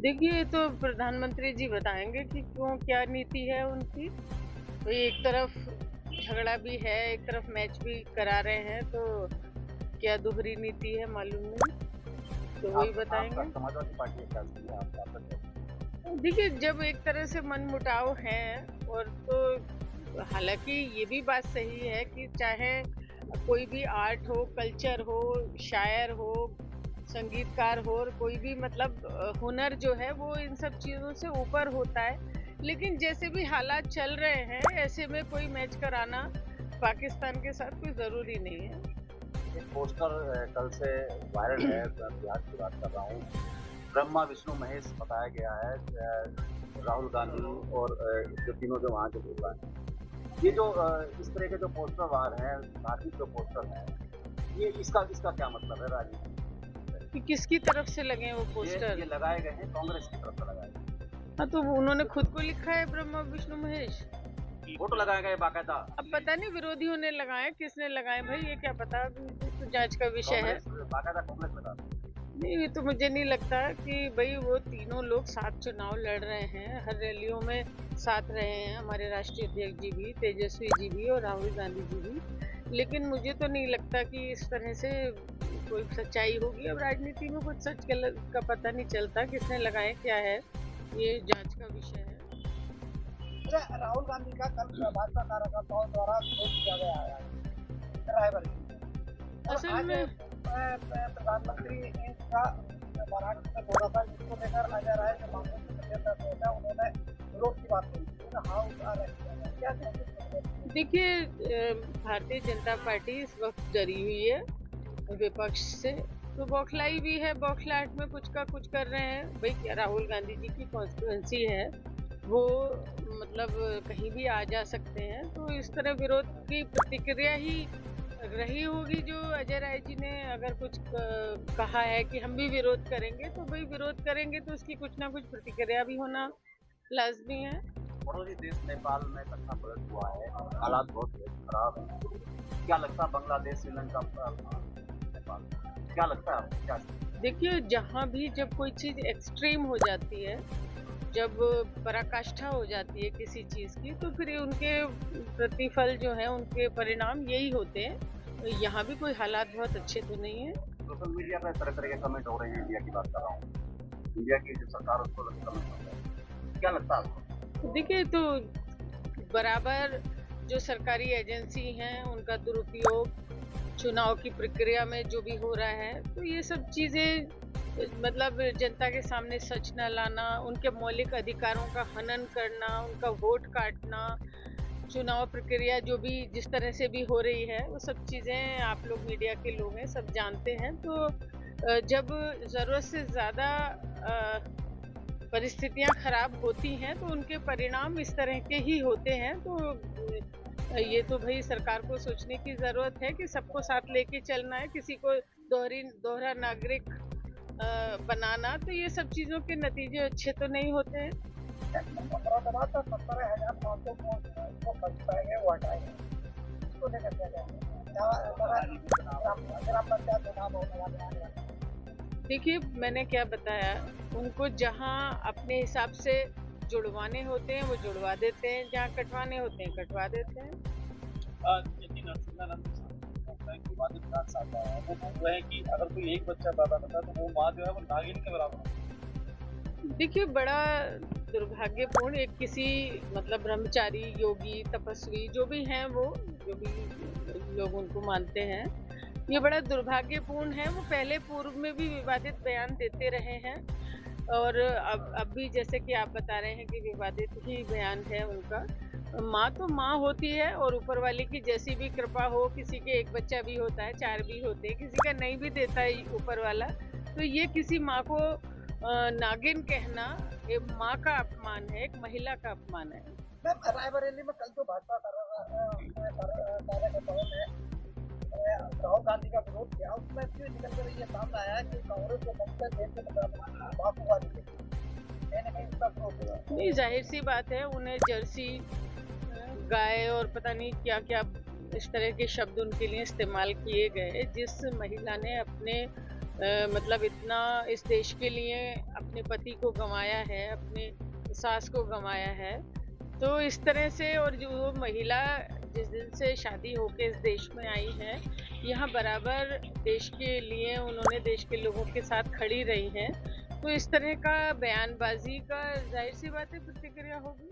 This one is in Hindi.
देखिए, ये तो प्रधानमंत्री जी बताएँगे कि क्यों क्या नीति है उनकी। तो एक तरफ झगड़ा भी है, एक तरफ मैच भी करा रहे हैं, तो क्या दोहरी नीति है मालूम नहीं, तो वही आप आपका बताएँगे। समाजवादी पार्टी का क्या स्थिति है? आप आपका क्या? देखिए, जब एक तरह से मनमुटाव है और तो हालाँकि ये भी बात सही है कि चाहे कोई भी आर्ट हो, कल्चर हो, शायर हो, संगीतकार हो और कोई भी मतलब हुनर जो है वो इन सब चीज़ों से ऊपर होता है। लेकिन जैसे भी हालात चल रहे हैं, ऐसे में कोई मैच कराना पाकिस्तान के साथ कोई ज़रूरी नहीं है। एक पोस्टर कल से वायरल है, मैं बिहार की बात कर रहा हूँ। ब्रह्मा, विष्णु, महेश बताया गया है राहुल गांधी और जो तीनों जो वहाँ के लोग हैं। ये जो इस तरह के जो पोस्टर वार हैं, धार्मिक जो पोस्टर हैं, ये इसका इसका क्या मतलब है राजनीति? कि किसकी तरफ से लगे हैं वो ये पोस्टर? लगाए गए हैं कांग्रेस की तरफ से लगाए गए हाँ, तो वो उन्होंने खुद को लिखा है ब्रह्मा, विष्णु, महेश। हैं। फोटो लगाए गए बाकायदा। अब पता नहीं विरोधियों ने लगाए, किसने लगाए भाई ये क्या पता, अभी तो जाँच का विषय है। कांग्रेस बाकायदा कांग्रेस लगा। नहीं, ये तो मुझे नहीं लगता कि भई वो तीनों लोग साथ चुनाव लड़ रहे हैं, हर रैलियों में साथ रहे हैं, हमारे राष्ट्रीय अध्यक्ष जी भी, तेजस्वी जी भी और राहुल गांधी जी भी। लेकिन मुझे तो नहीं लगता कि इस तरह से कोई सच्चाई होगी। अब राजनीति में कुछ सच गलत का पता नहीं चलता, किसने लगाए क्या है, ये जाँच का विषय है। अच्छा, राहुल गांधी का कल भाजपा कार्यकर्ताओं द्वारा विरोध किया गया है रायबरेली में। और असल आज में प्रधानमंत्री का महाराष्ट्र में दौरा था, जिसको लेकर अजय राय जो कांग्रेस के प्रदेश नेता उन्होंने विरोध की बात कही थी। हाँ, क्या कहेंगे? देखिए भारतीय जनता पार्टी इस वक्त डरी हुई है विपक्ष से, तो बौखलाई भी है, बौखलाहट में कुछ का कुछ कर रहे हैं। भाई क्या राहुल गांधी जी की कॉन्स्टिट्यूएंसी है, वो मतलब कहीं भी आ जा सकते हैं, तो इस तरह विरोध की प्रतिक्रिया ही रही होगी। जो अजय राय जी ने अगर कुछ कहा है कि हम भी विरोध करेंगे, तो भाई विरोध करेंगे तो उसकी कुछ ना कुछ प्रतिक्रिया भी होना लाजमी है। पड़ोसी देश नेपाल में घटना पलट हुआ है, हालात बहुत खराब हैं। क्या लगता है बांग्लादेश, श्रीलंका, नेपाल, क्या लगता है आपको क्या? देखिए, जहाँ भी जब कोई चीज़ एक्सट्रीम हो जाती है, जब पराकाष्ठा हो जाती है किसी चीज़ की, तो फिर ये उनके प्रतिफल जो है, उनके परिणाम यही होते हैं। यहाँ भी कोई हालात बहुत अच्छे तो नहीं है। सोशल मीडिया पे तरह-तरह के कमेंट हो रहे हैं, इंडिया की बात कर रहा हूँ। इंडिया की जो सरकार है, उसको कमेंट हो रहे हैं। क्या लगता है आपको? तो देखिए, तो बराबर जो सरकारी एजेंसी हैं, उनका दुरुपयोग चुनाव की प्रक्रिया में जो भी हो रहा है, तो ये सब चीज़ें मतलब जनता के सामने सच न लाना, उनके मौलिक अधिकारों का हनन करना, उनका वोट काटना, चुनाव प्रक्रिया जो भी जिस तरह से भी हो रही है, वो सब चीज़ें आप लोग मीडिया के लोग हैं, सब जानते हैं। तो जब ज़रूरत से ज़्यादा परिस्थितियाँ खराब होती हैं, तो उनके परिणाम इस तरह के ही होते हैं। तो ये तो भई सरकार को सोचने की ज़रूरत है कि सबको साथ लेके चलना है, किसी को दोहरा नागरिक बनाना, तो ये सब चीज़ों के नतीजे अच्छे तो नहीं होते हैं। मुरादाबाद का 17,500 पोस्ट जो बच पाएंगे वो हटाएंगे, इसको लेकर क्या कहेंगे? ग्राम पंचायत चुनाव होने वाले हैं। देखिए, मैंने क्या बताया, उनको जहाँ अपने हिसाब से जुड़वाने होते हैं, वो जुड़वा देते हैं, जहाँ कटवाने होते हैं, कटवा देते हैं। लेकिन अर्चनानंद लगता है कि विवादित बात साझा है, वो बोल रहे हैं कि अगर कोई एक बच्चा पैदा करता है तो वो माँ जो है वो नागिन के बराबर है। देखिए, बड़ा दुर्भाग्यपूर्ण एक किसी मतलब ब्रह्मचारी, योगी, तपस्वी जो भी हैं वो, जो भी लोग उनको मानते हैं, ये बड़ा दुर्भाग्यपूर्ण है। वो पहले पूर्व में भी विवादित बयान देते रहे हैं और अब भी जैसे कि आप बता रहे हैं कि विवादित ही बयान है उनका। माँ तो माँ होती है और ऊपर वाले की जैसी भी कृपा हो, किसी के एक बच्चा भी होता है, 4 भी होते हैं, किसी का नहीं भी देता है ऊपर वाला। तो ये किसी माँ को नागिन कहना ये माँ का अपमान है, एक महिला का अपमान है। मैम, रायबरेली में कल जो भाजपा कार्यकर्ताओं ने राहुल गांधी का विरोध किया, उसमें क्यों निकल कर ये सामने आया कि कांग्रेस को मकसद देश के बापूवादी कहीं ना कहीं उसका विरोध हुआ। नहीं, जाहिर सी बात है, उन्हें जर्सी गाय और पता नहीं क्या-क्या इस तरह के शब्द उनके लिए इस्तेमाल किए गए। जिस महिला ने अपने मतलब इतना इस देश के लिए अपने पति को गंवाया है, अपने सास को गंवाया है। तो इस तरह से और जो वो महिला जिस दिन से शादी होके इस देश में आई है, यहाँ बराबर देश के लिए उन्होंने देश के लोगों के साथ खड़ी रही हैं। तो इस तरह का बयानबाज़ी का ज़ाहिर-सी बात है प्रतिक्रिया होगी।